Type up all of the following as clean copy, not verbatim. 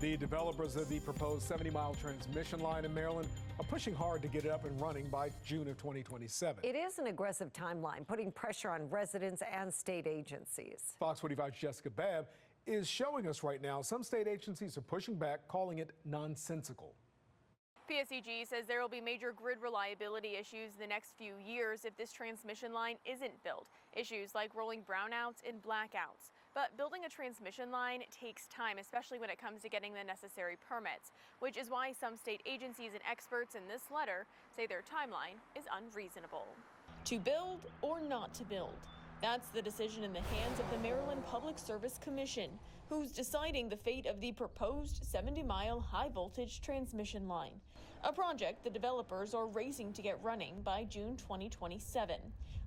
The developers of the proposed 70-mile transmission line in Maryland are pushing hard to get it up and running by June of 2027. It is an aggressive timeline, putting pressure on residents and state agencies. Fox 45's Jessica Babb is showing us right now some state agencies are pushing back, calling it nonsensical. PSEG says there will be major grid reliability issues in the next few years if this transmission line isn't built. Issues like rolling brownouts and blackouts. But building a transmission line takes time, especially when it comes to getting the necessary permits, which is why some state agencies and experts in this letter say their timeline is unreasonable. To build or not to build? That's the decision in the hands of the Maryland Public Service Commission, who's deciding the fate of the proposed 70-mile high-voltage transmission line, a project the developers are racing to get running by June 2027,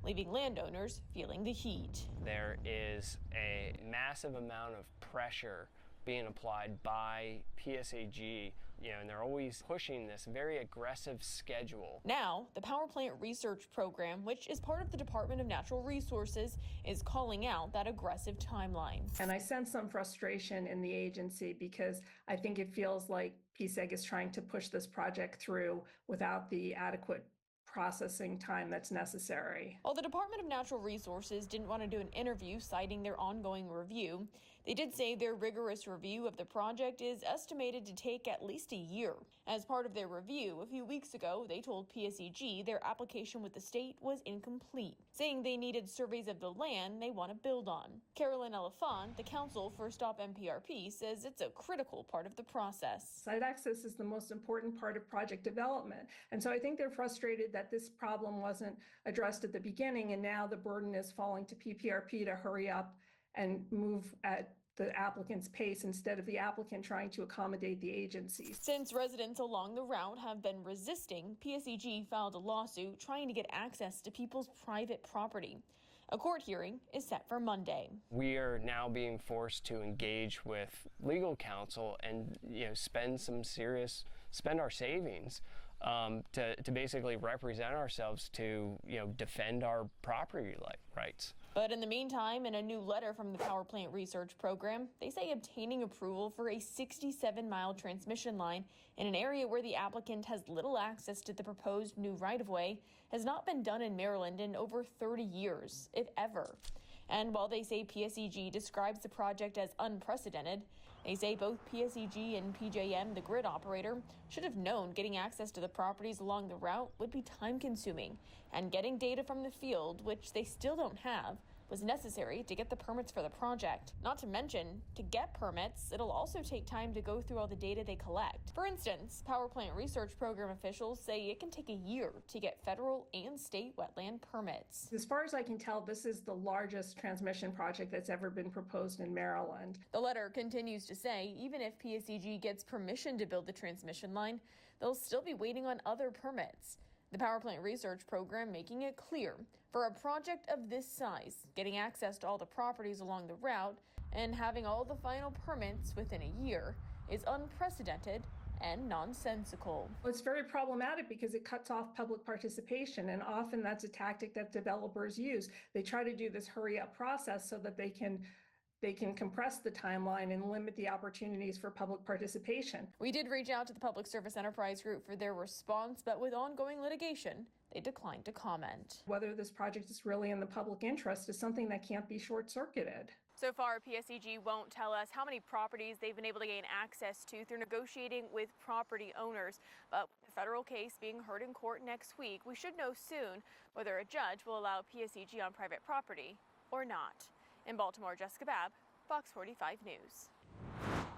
leaving landowners feeling the heat. There is a massive amount of pressure being applied by PSEG, and they're always pushing this very aggressive schedule. Now, the Power Plant Research Program, which is part of the Department of Natural Resources, is calling out that aggressive timeline. And I sense some frustration in the agency because I think it feels like PSEG is trying to push this project through without the adequate processing time that's necessary. While the Department of Natural Resources didn't want to do an interview citing their ongoing review, they did say their rigorous review of the project is estimated to take at least a year. As part of their review, a few weeks ago, they told PSEG their application with the state was incomplete, saying they needed surveys of the land they want to build on. Carolyn Elephant, the counsel for Stop MPRP, says it's a critical part of the process. Site access is the most important part of project development, and so I think they're frustrated that this problem wasn't addressed at the beginning, and now the burden is falling to PPRP to hurry up and move at the applicant's pace instead of the applicant trying to accommodate the agencies. Since residents along the route have been resisting, PSEG filed a lawsuit trying to get access to people's private property. A court hearing is set for Monday. We are now being forced to engage with legal counsel and spend our savings to basically represent ourselves to defend our property rights. But in the meantime, in a new letter from the Power Plant Research Program, they say obtaining approval for a 67-mile transmission line in an area where the applicant has little access to the proposed new right-of-way has not been done in Maryland in over 30 years, if ever. And while they say PSEG describes the project as unprecedented, they say both PSEG and PJM, the grid operator, should have known getting access to the properties along the route would be time-consuming, and getting data from the field, which they still don't have, was necessary to get the permits for the project. Not to mention, to get permits, it'll also take time to go through all the data they collect. For instance, Power Plant Research Program officials say it can take a year to get federal and state wetland permits. As far as I can tell, this is the largest transmission project that's ever been proposed in Maryland. The letter continues to say even if PSEG gets permission to build the transmission line, they'll still be waiting on other permits. The Power Plant Research Program making it clear, for a project of this size, getting access to all the properties along the route and having all the final permits within a year is unprecedented and nonsensical. Well, it's very problematic because it cuts off public participation, and often that's a tactic that developers use. They try to do this hurry-up process so that they can compress the timeline and limit the opportunities for public participation. We did reach out to the Public Service Enterprise Group for their response, but with ongoing litigation, they declined to comment. Whether this project is really in the public interest is something that can't be short-circuited. So far, PSEG won't tell us how many properties they've been able to gain access to through negotiating with property owners. But with the federal case being heard in court next week, we should know soon whether a judge will allow PSEG on private property or not. In Baltimore, Jessica Babb, Fox 45 News.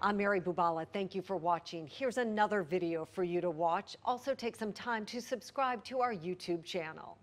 I'm Mary Bubala. Thank you for watching. Here's another video for you to watch. Also take some time to subscribe to our YouTube channel.